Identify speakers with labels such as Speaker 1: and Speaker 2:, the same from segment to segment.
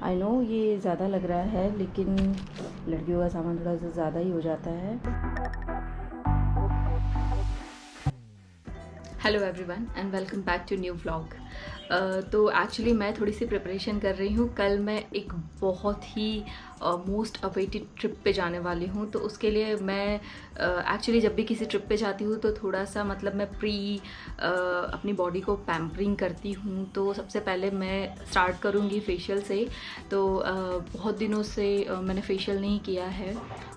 Speaker 1: I know ये ज़्यादा लग रहा है, लेकिन लड़कियों का सामान थोड़ा सा ज़्यादा ही हो जाता है।
Speaker 2: Hello everyone and welcome back to new vlog. तो एक्चुअली मैं थोड़ी सी प्रिपरेशन कर रही हूँ। कल मैं एक बहुत ही मोस्ट अवेटेड ट्रिप पे जाने वाली हूँ, तो उसके लिए मैं एक्चुअली जब भी किसी ट्रिप पे जाती हूँ तो थोड़ा सा मतलब मैं अपनी बॉडी को पैम्परिंग करती हूँ। तो सबसे पहले मैं स्टार्ट करूँगी फेशियल से। तो बहुत दिनों से मैंने फेशियल नहीं किया है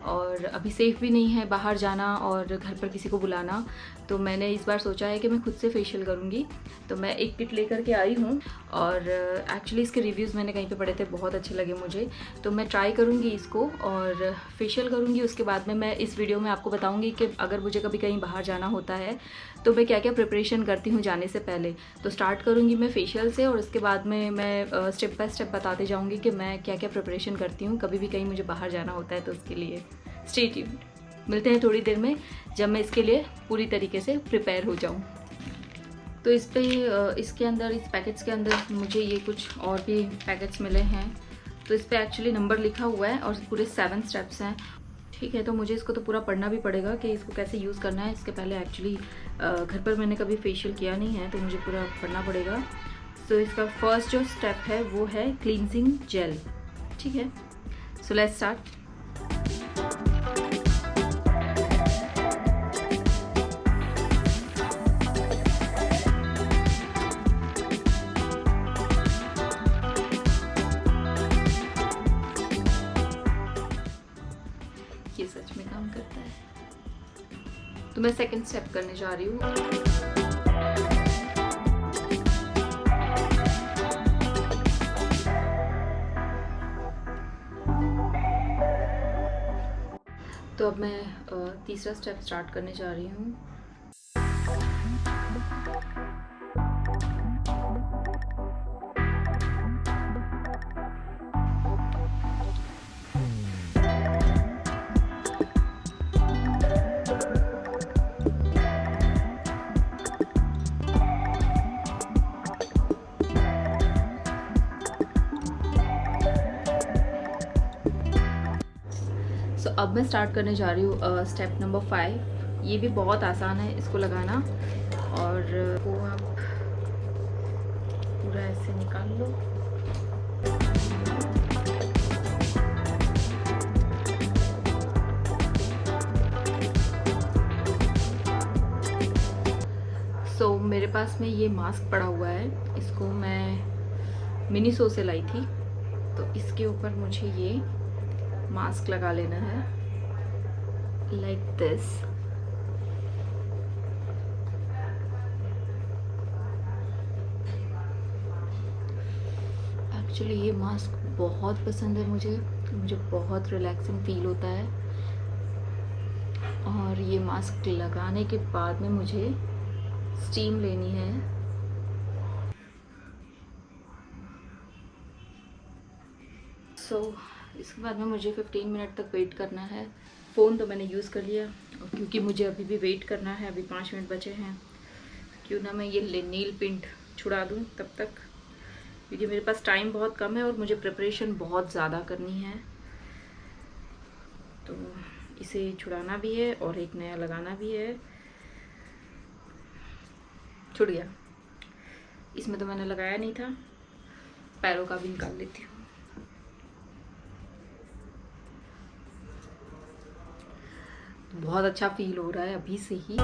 Speaker 2: और अभी सेफ़ भी नहीं है बाहर जाना और घर पर किसी को बुलाना, तो मैंने इस बार सोचा है कि मैं खुद से फेशियल करूँगी। तो मैं एक किट लेकर के आई हूँ और एक्चुअली इसके रिव्यूज़ मैंने कहीं पे पढ़े थे, बहुत अच्छे लगे मुझे। तो मैं ट्राई करूँगी इसको और फेशियल करूँगी। उसके बाद में मैं इस वीडियो में आपको बताऊँगी कि अगर मुझे कभी कहीं बाहर जाना होता है तो मैं क्या क्या प्रिपरेशन करती हूँ जाने से पहले। तो स्टार्ट करूँगी मैं फेशियल से और उसके बाद में मैं स्टेप बाय स्टेप बताते जाऊँगी कि मैं क्या क्या प्रिपरेशन करती हूँ कभी भी कहीं मुझे बाहर जाना होता है। तो उसके लिए स्टे ट्यून्ड, मिलते हैं थोड़ी देर में जब मैं इसके लिए पूरी तरीके से प्रिपेयर हो जाऊँ। तो इसके अंदर, इस पैकेट्स के अंदर मुझे ये कुछ और भी पैकेट्स मिले हैं। तो इस पर एक्चुअली नंबर लिखा हुआ है और पूरे 7 स्टेप्स हैं। ठीक है, तो मुझे इसको तो पूरा पढ़ना भी पड़ेगा कि इसको कैसे यूज़ करना है। इसके पहले एक्चुअली घर पर मैंने कभी फेशियल किया नहीं है, तो मुझे पूरा पढ़ना पड़ेगा। तो इसका फर्स्ट जो स्टेप है वो है क्लींजिंग जेल। ठीक है, सो लेट्स स्टार्ट। ये सच में काम करता है। तो मैं सेकंड स्टेप करने जा रही हूँ। तो अब मैं तीसरा स्टेप स्टार्ट करने जा रही हूँ। सो अब मैं स्टार्ट करने जा रही हूँ स्टेप नंबर 5। ये भी बहुत आसान है इसको लगाना, और वो आप पूरा ऐसे निकाल लो। सो मेरे पास में ये मास्क पड़ा हुआ है, इसको मैं मिनीसो से लाई थी। तो इसके ऊपर मुझे ये मास्क लगा लेना है लाइक दिस। एक्चुअली ये मास्क बहुत पसंद है मुझे बहुत रिलैक्सिंग फील होता है। और ये मास्क लगाने के बाद में मुझे स्टीम लेनी है। इसके बाद में मुझे 15 मिनट तक वेट करना है। फ़ोन तो मैंने यूज़ कर लिया, और क्योंकि मुझे अभी भी वेट करना है, अभी 5 मिनट बचे हैं, क्यों ना मैं ये नील पेंट छुड़ा दूँ तब तक, क्योंकि मेरे पास टाइम बहुत कम है और मुझे प्रिपरेशन बहुत ज़्यादा करनी है। तो इसे छुड़ाना भी है और एक नया लगाना भी है। छुड़ गया, इसमें तो मैंने लगाया नहीं था। पैरों का भी निकाल लेती हूँ। बहुत अच्छा फील हो रहा है अभी से ही।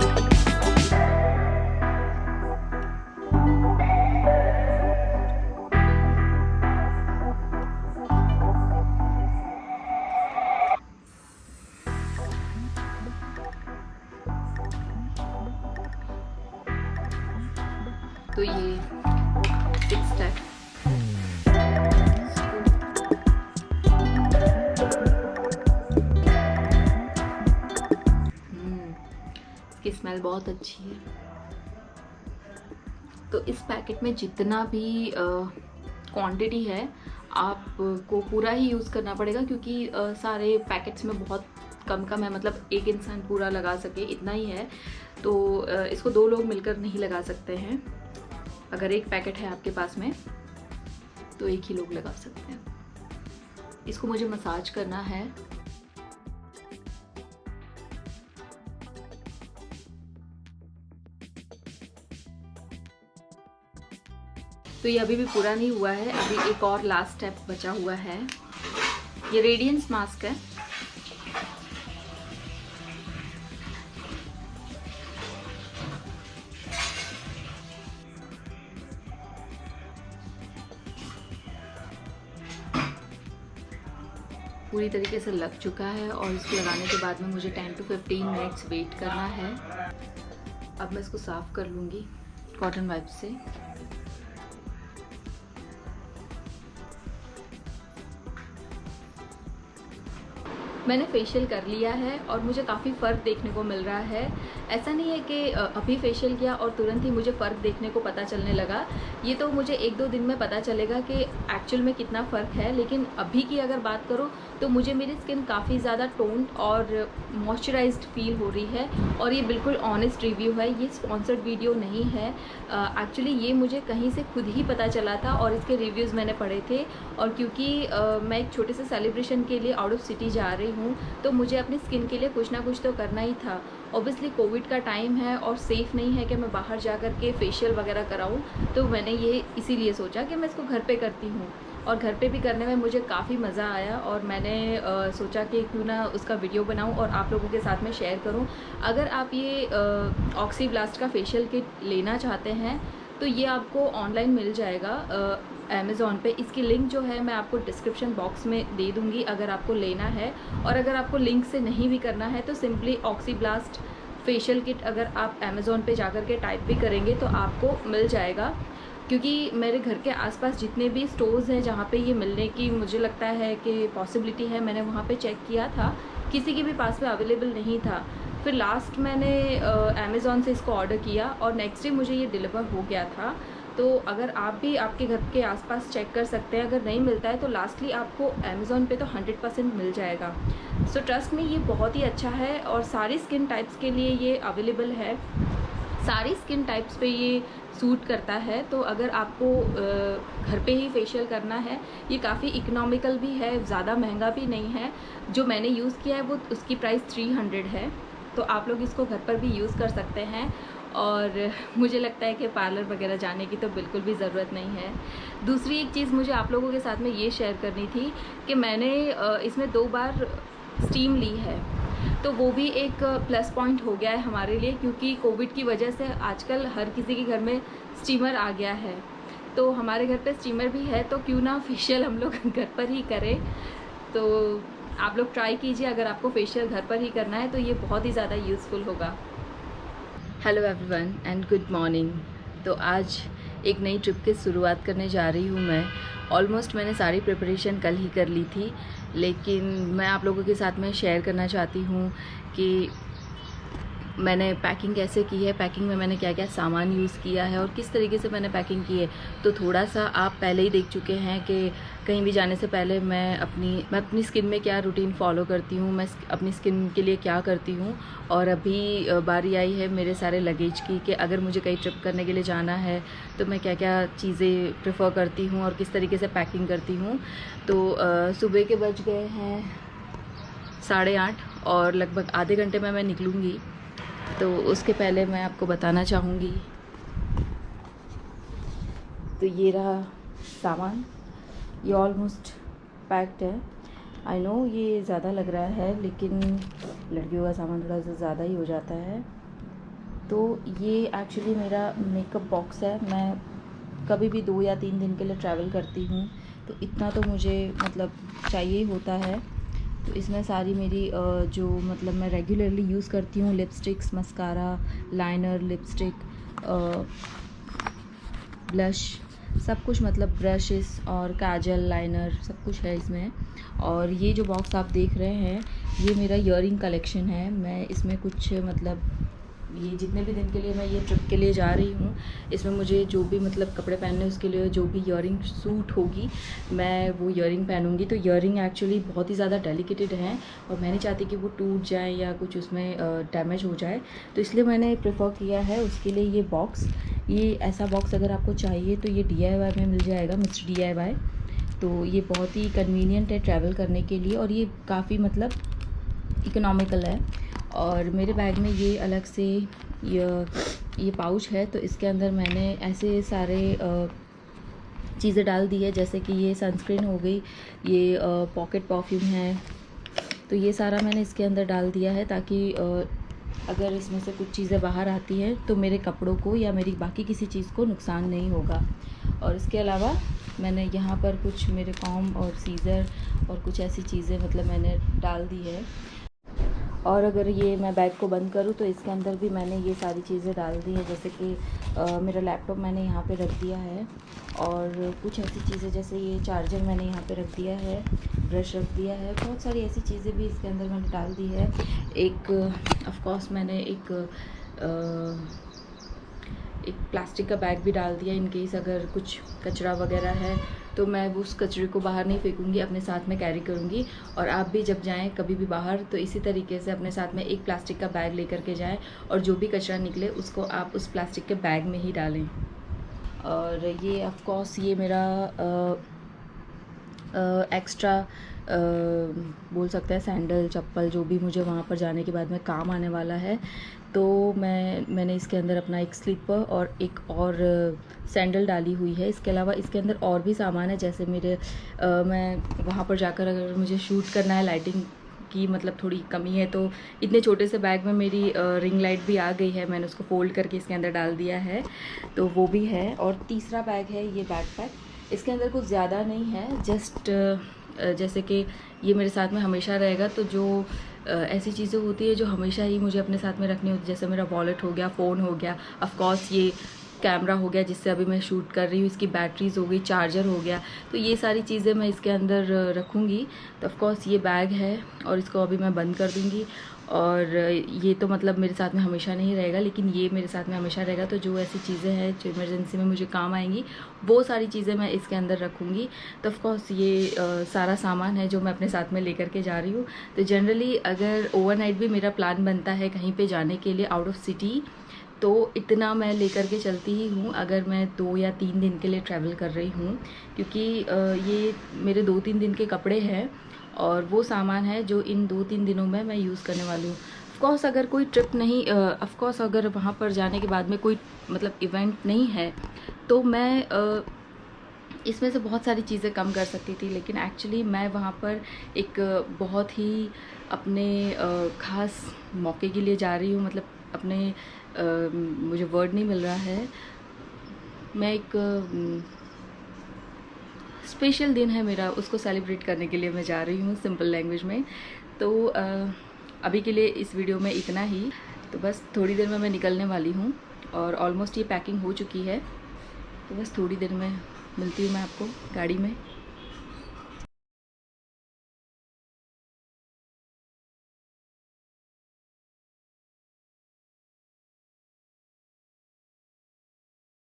Speaker 2: तो ये 6 स्टेप की स्मेल बहुत अच्छी है। तो इस पैकेट में जितना भी क्वांटिटी है आपको पूरा ही यूज़ करना पड़ेगा, क्योंकि सारे पैकेट्स में बहुत कम कम है, मतलब एक इंसान पूरा लगा सके इतना ही है। तो इसको 2 लोग मिलकर नहीं लगा सकते हैं। अगर एक पैकेट है आपके पास में तो एक ही लोग लगा सकते हैं। इसको मुझे मसाज करना है। तो ये अभी भी पूरा नहीं हुआ है, अभी एक और लास्ट स्टेप बचा हुआ है। ये रेडियंस मास्क है। पूरी तरीके से लग चुका है और इसको लगाने के बाद में मुझे 10 to 15 मिनट्स वेट करना है। अब मैं इसको साफ़ कर लूँगी कॉटन वाइप से। मैंने फेशियल कर लिया है और मुझे काफ़ी फ़र्क देखने को मिल रहा है। ऐसा नहीं है कि अभी फेशियल किया और तुरंत ही मुझे फ़र्क देखने को पता चलने लगा। ये तो मुझे 1-2 दिन में पता चलेगा कि एक्चुअल में कितना फ़र्क है। लेकिन अभी की अगर बात करो तो मुझे मेरी स्किन काफ़ी ज़्यादा टोन्ड और मॉइस्चराइज्ड फील हो रही है। और ये बिल्कुल ऑनेस्ट रिव्यू है, ये स्पॉन्सर्ड वीडियो नहीं है। एक्चुअली ये मुझे कहीं से खुद ही पता चला था और इसके रिव्यूज़ मैंने पढ़े थे। और क्योंकि मैं एक छोटे से सेलिब्रेशन के लिए आउट ऑफ सिटी जा रही हूँ तो मुझे अपनी स्किन के लिए कुछ ना कुछ तो करना ही था। ऑब्वियसली कोविड का टाइम है और सेफ़ नहीं है कि मैं बाहर जा कर के फेशियल वगैरह कराऊँ, तो मैंने ये इसीलिए सोचा कि मैं इसको घर पे करती हूँ। और घर पे भी करने में मुझे काफ़ी मज़ा आया और मैंने सोचा कि क्यों ना उसका वीडियो बनाऊँ और आप लोगों के साथ में शेयर करूँ। अगर आप ये ऑक्सीब्लास्ट का फेशियल किट लेना चाहते हैं तो ये आपको ऑनलाइन मिल जाएगा अमेज़ॉन पे। इसकी लिंक जो है मैं आपको डिस्क्रिप्शन बॉक्स में दे दूँगी अगर आपको लेना है। और अगर आपको लिंक से नहीं भी करना है तो सिंपली ऑक्सीब्लास्ट फेशियल किट अगर आप अमेज़ॉन पे जाकर के टाइप भी करेंगे तो आपको मिल जाएगा। क्योंकि मेरे घर के आसपास जितने भी स्टोर्स हैं जहाँ पे ये मिलने की मुझे लगता है कि पॉसिबिलिटी है, मैंने वहाँ पे चेक किया था, किसी के भी पास में अवेलेबल नहीं था। फिर लास्ट मैंने अमेज़ॉन से इसको ऑर्डर किया और नेक्स्ट डे मुझे ये डिलीवर हो गया था। तो अगर आप भी आपके घर के आसपास चेक कर सकते हैं, अगर नहीं मिलता है तो लास्टली आपको अमेज़ॉन पे तो 100% मिल जाएगा। सो ट्रस्ट में ये बहुत ही अच्छा है और सारी स्किन टाइप्स के लिए ये अवेलेबल है, सारी स्किन टाइप्स पे ये सूट करता है। तो अगर आपको घर पे ही फेशियल करना है, ये काफ़ी इकोनॉमिकल भी है, ज़्यादा महंगा भी नहीं है। जो मैंने यूज़ किया है वो उसकी प्राइस 300 है, तो आप लोग इसको घर पर भी यूज़ कर सकते हैं। और मुझे लगता है कि पार्लर वगैरह जाने की तो बिल्कुल भी ज़रूरत नहीं है। दूसरी एक चीज़ मुझे आप लोगों के साथ में ये शेयर करनी थी कि मैंने इसमें 2 बार स्टीम ली है, तो वो भी एक प्लस पॉइंट हो गया है हमारे लिए, क्योंकि कोविड की वजह से आजकल हर किसी के घर में स्टीमर आ गया है। तो हमारे घर पे स्टीमर भी है, तो क्यों ना फेशियल हम लोग घर पर ही करें। तो आप लोग ट्राई कीजिए, अगर आपको फेशियल घर पर ही करना है तो ये बहुत ही ज़्यादा यूज़फुल होगा। Hello everyone and good morning. तो आज एक नई ट्रिप की शुरुआत करने जा रही हूँ मैं। ऑलमोस्ट मैंने सारी प्रिपरेशन कल ही कर ली थी, लेकिन मैं आप लोगों के साथ में शेयर करना चाहती हूँ कि मैंने पैकिंग कैसे की है, पैकिंग में मैंने क्या क्या सामान यूज़ किया है और किस तरीके से मैंने पैकिंग की है। तो थोड़ा सा आप पहले ही देख चुके हैं कि कहीं भी जाने से पहले मैं अपनी स्किन में क्या रूटीन फॉलो करती हूँ, मैं अपनी स्किन के लिए क्या करती हूँ। और अभी बारी आई है मेरे सारे लगेज की कि अगर मुझे कहीं ट्रिप करने के लिए जाना है तो मैं क्या क्या चीज़ें प्रेफर करती हूँ और किस तरीके से पैकिंग करती हूँ। तो सुबह के बज गए हैं 8:30 और लगभग आधे घंटे में मैं निकलूँगी। तो उसके पहले मैं आपको बताना चाहूँगी, तो ये रहा सामान, ये ऑलमोस्ट पैक्ड है। आई नो ये ज़्यादा लग रहा है, लेकिन लड़कियों का सामान थोड़ा सा ज़्यादा ही हो जाता है। तो ये एक्चुअली मेरा मेकअप बॉक्स है। मैं कभी भी 2 या 3 दिन के लिए ट्रैवल करती हूँ तो इतना तो मुझे मतलब चाहिए ही होता है। तो इसमें सारी मेरी जो मतलब मैं रेगुलरली यूज़ करती हूँ, lipsticks, mascara, liner, lipstick, blush, सब कुछ, मतलब ब्रशेस और काजल, लाइनर, सब कुछ है इसमें। और ये जो बॉक्स आप देख रहे हैं ये मेरा ईयरिंग कलेक्शन है। मैं इसमें कुछ मतलब ये जितने भी दिन के लिए मैं ये ट्रिप के लिए जा रही हूँ, इसमें मुझे जो भी मतलब कपड़े पहनने उसके लिए जो भी ईयरिंग सूट होगी मैं वो ईयरिंग पहनूंगी। तो ईयरिंग एक्चुअली बहुत ही ज़्यादा डेलिकेटेड है और मैं नहीं चाहती कि वो टूट जाए या कुछ उसमें डैमेज हो जाए, तो इसलिए मैंने प्रेफर किया है उसके लिए ये बॉक्स। ये ऐसा बॉक्स अगर आपको चाहिए तो ये DIY में मिल जाएगा, मिस्टर DIY।
Speaker 1: तो ये बहुत ही कन्वीनियंट है ट्रैवल करने के लिए और ये काफ़ी मतलब इकोनॉमिकल है। और मेरे बैग में ये अलग से ये पाउच है, तो इसके अंदर मैंने ऐसे सारे चीज़ें डाल दी है, जैसे कि ये सनस्क्रीन हो गई, ये पॉकेट परफ्यूम है, तो ये सारा मैंने इसके अंदर डाल दिया है ताकि अगर इसमें से कुछ चीज़ें बाहर आती हैं तो मेरे कपड़ों को या मेरी बाकी किसी चीज़ को नुकसान नहीं होगा। और इसके अलावा मैंने यहाँ पर कुछ मेरे कॉम और सीज़र और कुछ ऐसी चीज़ें मतलब मैंने डाल दी है। और अगर ये मैं बैग को बंद करूँ तो इसके अंदर भी मैंने ये सारी चीज़ें डाल दी है, जैसे कि मेरा लैपटॉप मैंने यहाँ पे रख दिया है और कुछ ऐसी चीज़ें जैसे ये चार्जर मैंने यहाँ पे रख दिया है, ब्रश रख दिया है, बहुत सारी ऐसी चीज़ें भी इसके अंदर मैंने डाल दी है। एक ऑफ कोर्स मैंने एक प्लास्टिक का बैग भी डाल दिया, इन केस अगर कुछ कचरा वगैरह है तो मैं उस कचरे को बाहर नहीं फेंकूँगी, अपने साथ में कैरी करूँगी। और आप भी जब जाएं कभी भी बाहर तो इसी तरीके से अपने साथ में एक प्लास्टिक का बैग लेकर के जाएं और जो भी कचरा निकले उसको आप उस प्लास्टिक के बैग में ही डालें। और ये ऑफ कोर्स ये मेरा एक्स्ट्रा बोल सकते हैं सैंडल चप्पल जो भी मुझे वहाँ पर जाने के बाद में काम आने वाला है, तो मैंने इसके अंदर अपना एक स्लीपर और एक और सैंडल डाली हुई है। इसके अलावा इसके अंदर और भी सामान है, जैसे मैं वहाँ पर जाकर अगर मुझे शूट करना है, लाइटिंग की मतलब थोड़ी कमी है, तो इतने छोटे से बैग में मेरी रिंग लाइट भी आ गई है, मैंने उसको फोल्ड करके इसके अंदर डाल दिया है, तो वो भी है। और तीसरा बैग है ये बैकपैक, इसके अंदर कुछ ज़्यादा नहीं है, जस्ट जैसे कि ये मेरे साथ में हमेशा रहेगा, तो जो ऐसी चीज़ें होती है जो हमेशा ही मुझे अपने साथ में रखनी होती है, जैसे मेरा वॉलेट हो गया, फ़ोन हो गया, ऑफ कोर्स ये कैमरा हो गया जिससे अभी मैं शूट कर रही हूँ, इसकी बैटरीज हो गई, चार्जर हो गया, तो ये सारी चीज़ें मैं इसके अंदर रखूँगी। तो ऑफ कोर्स ये बैग है और इसको अभी मैं बंद कर दूँगी। और ये तो मतलब मेरे साथ में हमेशा नहीं रहेगा, लेकिन ये मेरे साथ में हमेशा रहेगा, तो जो ऐसी चीज़ें हैं जो इमरजेंसी में मुझे काम आएंगी वो सारी चीज़ें मैं इसके अंदर रखूँगी। तो ऑफ कोर्स ये सारा सामान है जो मैं अपने साथ में लेकर के जा रही हूँ। तो जनरली अगर ओवरनाइट भी मेरा प्लान बनता है कहीं पे जाने के लिए आउट ऑफ सिटी, तो इतना मैं लेकर के चलती ही हूँ अगर मैं 2 या 3 दिन के लिए ट्रैवल कर रही हूँ, क्योंकि ये मेरे 2-3 दिन के कपड़े हैं और वो सामान है जो इन 2-3 दिनों में मैं यूज़ करने वाली हूँ। ऑफकोर्स अगर कोई ट्रिप नहीं, ऑफकोर्स अगर वहाँ पर जाने के बाद में कोई मतलब इवेंट नहीं है तो मैं इसमें से बहुत सारी चीज़ें कम कर सकती थी, लेकिन एक्चुअली मैं वहाँ पर एक बहुत ही अपने ख़ास मौके के लिए जा रही हूँ, मतलब अपने मुझे वर्ड नहीं मिल रहा है, मैं एक स्पेशल दिन है मेरा, उसको सेलिब्रेट करने के लिए मैं जा रही हूँ सिंपल लैंग्वेज में। तो अभी के लिए इस वीडियो में इतना ही, तो बस थोड़ी देर में मैं निकलने वाली हूँ और ऑलमोस्ट ये पैकिंग हो चुकी है, तो बस थोड़ी देर में मिलती हूँ मैं आपको गाड़ी में।